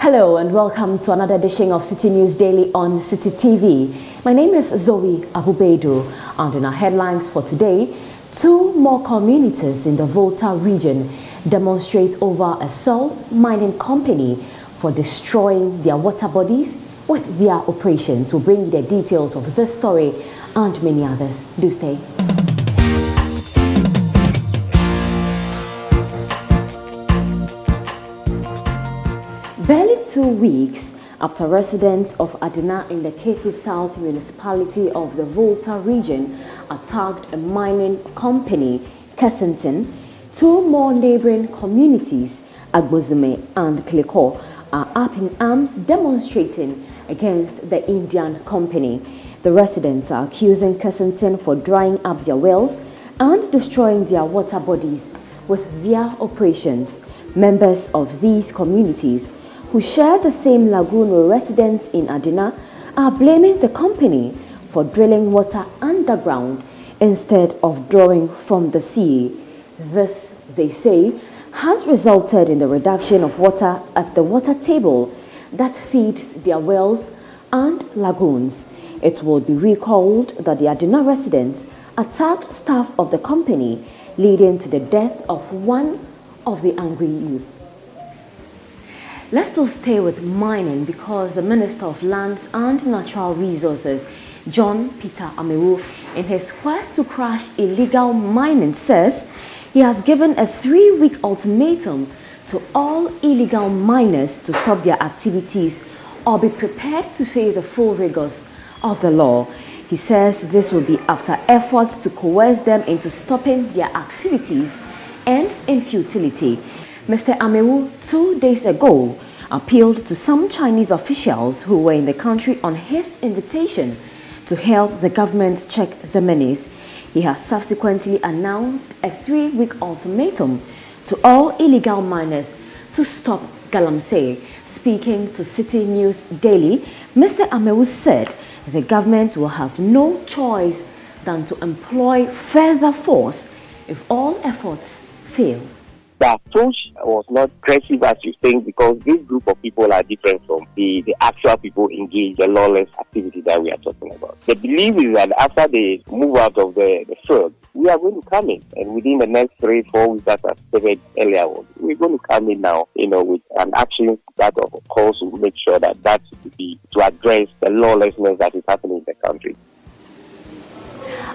Hello and welcome to another edition of Citi News Daily on Citi TV. My name is Zoe Abu-Baidoo, and in our headlines for today, 2 more communities in the Volta Region demonstrate over a salt mining company for destroying their water bodies with their operations. We'll bring you the details of this story and many others. Do stay. Barely 2 weeks after residents of Edina in the Ketu South municipality of the Volta Region attacked a mining company, Kessington, 2 more neighboring communities, Agbozume and Klikor, are up in arms demonstrating against the Indian company. The residents are accusing Kessington for drying up their wells and destroying their water bodies with their operations. Members of these communities who share the same lagoon with residents in Edina are blaming the company for drilling water underground instead of drawing from the sea. This, they say, has resulted in the reduction of water at the water table that feeds their wells and lagoons. It will be recalled that the Edina residents attacked staff of the company, leading to the death of one of the angry youth. Let's still stay with mining because the Minister of Lands and Natural Resources, John Peter Amewu, in his quest to crush illegal mining, says he has given a 3-week ultimatum to all illegal miners to stop their activities or be prepared to face the full rigors of the law. He says this will be after efforts to coerce them into stopping their activities ends in futility. Mr. Amewu 2 days ago appealed to some Chinese officials who were in the country on his invitation to help the government check the menace. He has subsequently announced a 3-week ultimatum to all illegal miners to stop galamsey. Speaking to Citi News Daily, Mr. Amewu said the government will have no choice than to employ further force if all efforts fail. The approach was not aggressive as you think because this group of people are different from the actual people engaged in the lawless activity that we are talking about. The belief is that after they move out of the field, we are going to come in, and within the next 3-4 weeks, as I stated earlier on, we're going to come in now, with an action that of course will make sure that to address the lawlessness that is happening in the country.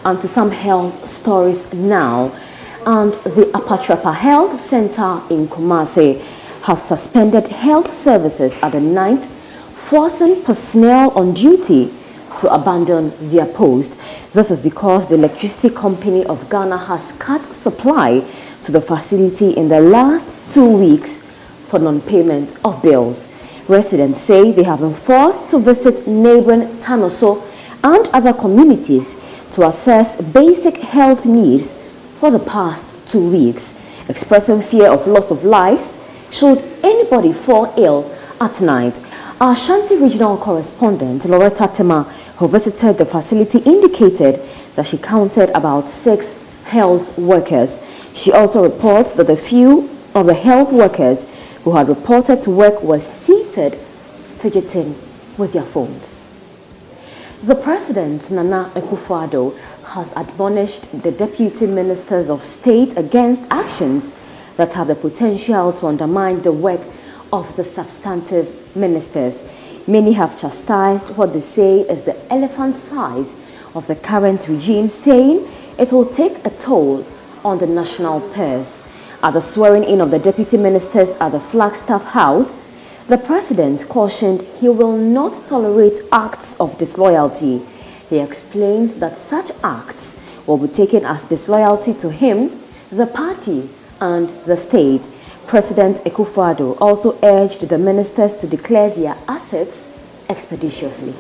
And to some health stories now. And the Apatrapa Health Center in Akumasi has suspended health services at the night, forcing personnel on duty to abandon their post. This is because the electricity company of Ghana has cut supply to the facility in the last 2 weeks for non-payment of bills. Residents say they have been forced to visit neighboring Tanoso and other communities to assess basic health needs for the past 2 weeks, expressing fear of loss of lives should anybody fall ill at night. Our Ashanti regional correspondent, Loretta Tema, who visited the facility, indicated that she counted about 6 health workers. She also reports that a few of the health workers who had reported to work were seated, fidgeting with their phones. The President, Nana Addo, has admonished the deputy ministers of state against actions that have the potential to undermine the work of the substantive ministers. Many have chastised what they say is the elephant size of the current regime, saying it will take a toll on the national purse. At the swearing-in of the deputy ministers at the Flagstaff House, the president cautioned he will not tolerate acts of disloyalty. He explains that such acts will be taken as disloyalty to him, the party, and the state. President Akufo-Addo also urged the ministers to declare their assets expeditiously.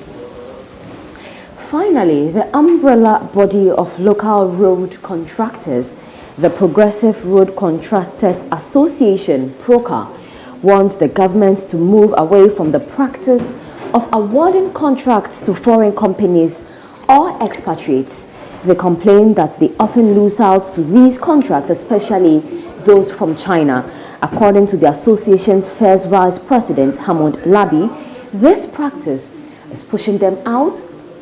Finally, the umbrella body of local road contractors, the Progressive Road Contractors Association, PROCA, wants the government to move away from the practice of awarding contracts to foreign companies or expatriates. They complain that they often lose out to these contracts, especially those from China. According to the association's first vice president, Hamad Labi, this practice is pushing them out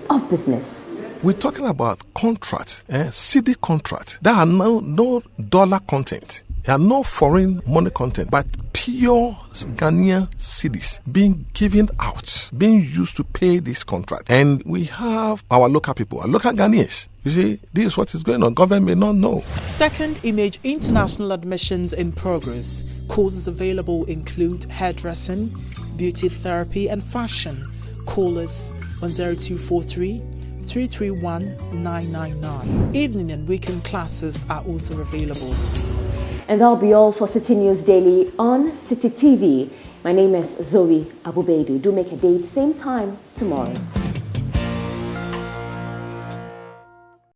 of business. We're talking about contracts, city contracts. There are no dollar content. There are no foreign money content, but pure Ghanaian cedis being given out, being used to pay this contract. And we have our local people, our local Ghanaians. You see, this is what is going on. Government may not know. Second Image international admissions in progress. Courses available include hairdressing, beauty therapy, and fashion. Call us 10243 331 999. Evening and weekend classes are also available. And that'll be all for Citi News Daily on Citi TV. My name is Zoe Abu-Baidoo. Do make a date, same time tomorrow.